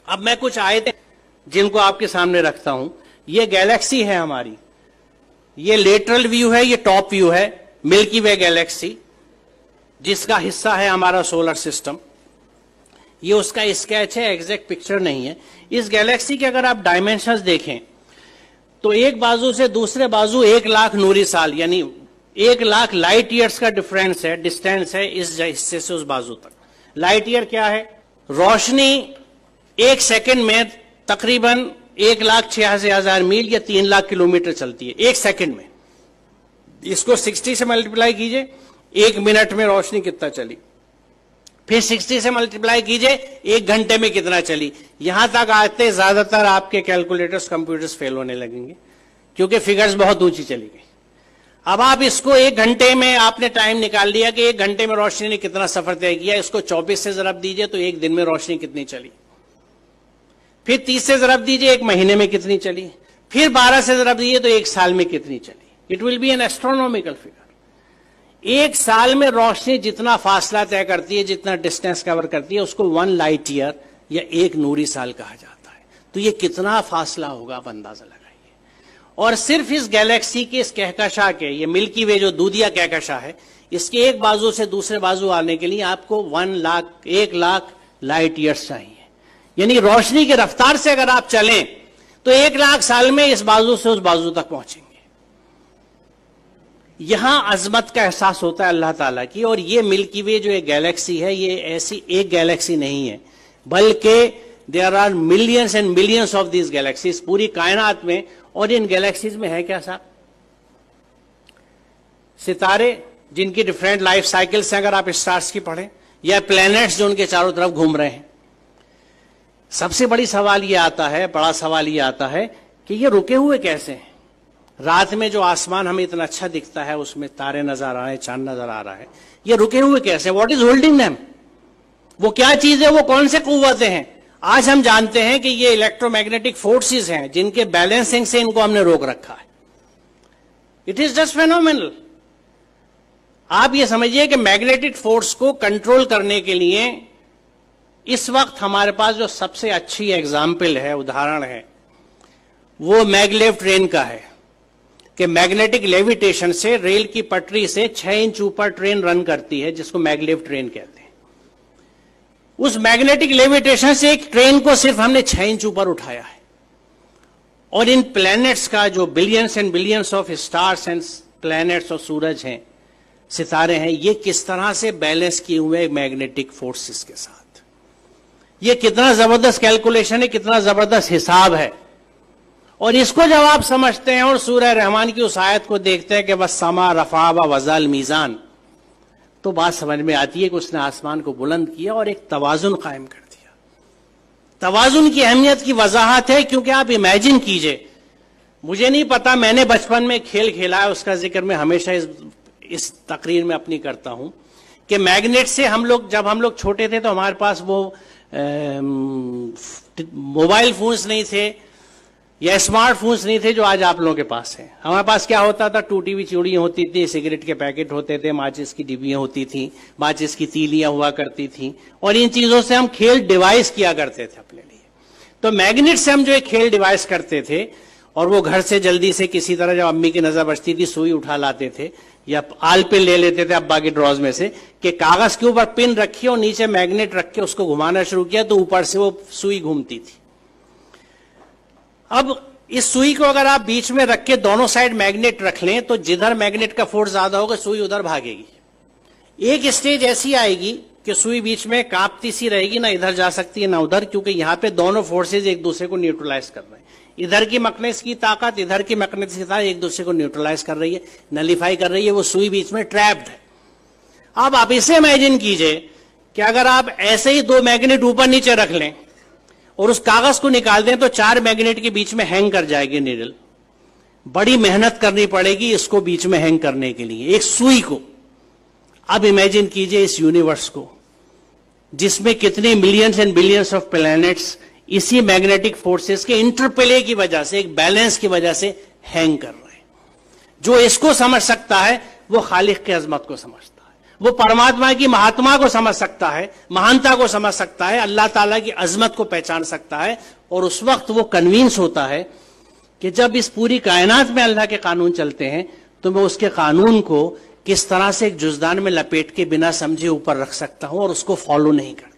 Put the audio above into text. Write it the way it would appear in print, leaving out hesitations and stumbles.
अब मैं कुछ आयतें जिनको आपके सामने रखता हूं। ये गैलेक्सी है हमारी, ये लेटरल व्यू है, ये टॉप व्यू है मिल्की वे गैलेक्सी, जिसका हिस्सा है हमारा सोलर सिस्टम। ये उसका स्केच है, एग्जैक्ट पिक्चर नहीं है। इस गैलेक्सी के अगर आप डायमेंशंस देखें तो एक बाजू से दूसरे बाजू 1,00,000 नूरी साल यानी 1,00,000 लाइट ईयर्स का डिफरेंस है, डिस्टेंस है इस हिस्से से उस बाजू तक। लाइट ईयर क्या है? रोशनी 1 सेकंड में तकरीबन 1,86,000 मील या 3,00,000 किलोमीटर चलती है 1 सेकंड में। इसको 60 से मल्टीप्लाई कीजिए, 1 मिनट में रोशनी कितना चली, फिर 60 से मल्टीप्लाई कीजिए 1 घंटे में कितना चली। यहां तक आते ज्यादातर आपके कैलकुलेटर्स कंप्यूटर्स फेल होने लगेंगे क्योंकि फिगर्स बहुत ऊंची चली गई। अब आप इसको 1 घंटे में आपने टाइम निकाल लिया कि 1 घंटे में रोशनी ने कितना सफर तय किया, इसको 24 से जरब दीजिए तो 1 दिन में रोशनी कितनी चली, फिर 30 से जरब दीजिए 1 महीने में कितनी चली, फिर 12 से जरब दीजिए तो 1 साल में कितनी चली। It will be N astronomical figure. 1 साल में रोशनी जितना फासला तय करती है, जितना डिस्टेंस कवर करती है, उसको 1 लाइट ईयर या 1 नूरी साल कहा जाता है। तो ये कितना फासला होगा आप अंदाजा लगाइए। और सिर्फ इस गैलेक्सी के इस कहकशां के, ये मिल्की वे जो दूधिया कहकशां है, इसके एक बाजू से दूसरे बाजू आने के लिए आपको 1,00,000 लाइट ईयर्स चाहिए। यानी रोशनी की रफ्तार से अगर आप चलें तो 1,00,000 साल में इस बाजू से उस बाजू तक पहुंचेंगे। यहां अजमत का एहसास होता है अल्लाह ताला की। और ये मिल्की वे जो एक गैलेक्सी है, ये ऐसी एक गैलेक्सी नहीं है, बल्कि there are millions and millions of these galaxies पूरी कायनात में। और इन गैलेक्सीज में है क्या साहब? सितारे जिनकी डिफरेंट लाइफ साइकिल्स हैं, अगर आप स्टार्स की पढ़ें, या प्लैनेट्स जो उनके चारों तरफ घूम रहे हैं। सबसे बड़ा सवाल ये आता है कि ये रुके हुए कैसे हैं? रात में जो आसमान हमें इतना अच्छा दिखता है, उसमें तारे नजर आ रहे हैं, चांद नजर आ रहा है, ये रुके हुए कैसे? What is holding them? वो क्या चीज है? वो कौन से कुव्वतें हैं? आज हम जानते हैं कि ये इलेक्ट्रोमैग्नेटिक फोर्सेस हैं जिनके बैलेंसिंग से इनको हमने रोक रखा है। It is just phenomenal. आप ये समझिए कि मैग्नेटिक फोर्स को कंट्रोल करने के लिए इस वक्त हमारे पास जो सबसे अच्छी एग्जाम्पल है, उदाहरण है, वो मैगलेव ट्रेन का है कि मैग्नेटिक लेविटेशन से रेल की पटरी से 6 इंच ऊपर ट्रेन रन करती है, जिसको मैगलेव ट्रेन कहते हैं। उस मैग्नेटिक लेविटेशन से एक ट्रेन को सिर्फ हमने 6 इंच ऊपर उठाया है। और इन प्लैनेट्स का जो billions and billions of stars and planets और सूरज हैं, सितारे हैं, ये किस तरह से बैलेंस किए हुए मैग्नेटिक फोर्सेस के साथ। ये कितना जबरदस्त कैलकुलेशन है, कितना जबरदस्त हिसाब है। और इसको जब आप समझते हैं और सूरह रहमान की उस आयत को देखते हैं कि बस समा रफा व वज़ल मीज़ान, तो बात समझ में आती है कि उसने आसमान को बुलंद किया और एक तवाजुन कायम कर दिया। तवाजुन की अहमियत की वजाहत है, क्योंकि आप इमेजिन कीजिए, मुझे नहीं पता, मैंने बचपन में खेल खेला है, उसका जिक्र मैं हमेशा इस तकरीर में अपनी करता हूं कि मैग्नेट से जब हम लोग छोटे थे तो हमारे पास वो मोबाइल फोन्स नहीं थे या स्मार्टफोन्स नहीं थे जो आज आप लोगों के पास है। हमारे पास क्या होता था? टूटी हुई चूड़ियां होती थी, सिगरेट के पैकेट होते थे, माचिस की डिब्बियां होती थी, माचिस की तीलियां हुआ करती थी, और इन चीजों से हम खेल डिवाइस किया करते थे अपने लिए। तो मैग्नेट से हम जो एक खेल डिवाइस करते थे, और वो घर से जल्दी से किसी तरह जब अम्मी की नजर बचती थी सुई उठा लाते थे या आल पिन ले लेते थे अब्बा के ड्रॉज में से कि कागज के ऊपर पिन रखी और नीचे मैग्नेट रख के उसको घुमाना शुरू किया तो ऊपर से वो सुई घूमती थी। अब इस सुई को अगर आप बीच में रख के दोनों साइड मैग्नेट रख लें तो जिधर मैग्नेट का फोर्स ज्यादा होगा सुई उधर भागेगी। एक स्टेज ऐसी आएगी कि सुई बीच में कांपती सी रहेगी, ना इधर जा सकती है ना उधर, क्योंकि यहां पे दोनों फोर्सेज एक दूसरे को न्यूट्रलाइज कर रहे हैं। इधर की मैग्नेटिस की ताकत, इधर की मैग्नेटिस की ताकत एक दूसरे को न्यूट्रलाइज कर रही है, नलीफाई कर रही है, वो सुई बीच में ट्रैप्ड है। अब आप इसे इमेजिन कीजिए कि अगर आप ऐसे ही 2 मैग्नेट ऊपर नीचे रख लें और उस कागज को निकाल दें तो 4 मैग्नेट के बीच में हैंग कर जाएगी नीडल। बड़ी मेहनत करनी पड़ेगी इसको बीच में हैंग करने के लिए, एक सुई को। अब इमेजिन कीजिए इस यूनिवर्स को जिसमें कितने millions and billions of planets इसी मैग्नेटिक फोर्सेस के इंटरप्ले की वजह से, एक बैलेंस की वजह से हैंग कर रहे हैं। जो इसको समझ सकता है वो खालिक की अजमत को समझता है, वो परमात्मा की महात्मा को समझ सकता है, महानता को समझ सकता है, अल्लाह ताला की अजमत को पहचान सकता है। और उस वक्त वो कन्विंस होता है कि जब इस पूरी कायनात में अल्लाह के कानून चलते हैं तो मैं उसके कानून को किस तरह से एक जुज़दान में लपेट के बिना समझे ऊपर रख सकता हूं और उसको फॉलो नहीं करता।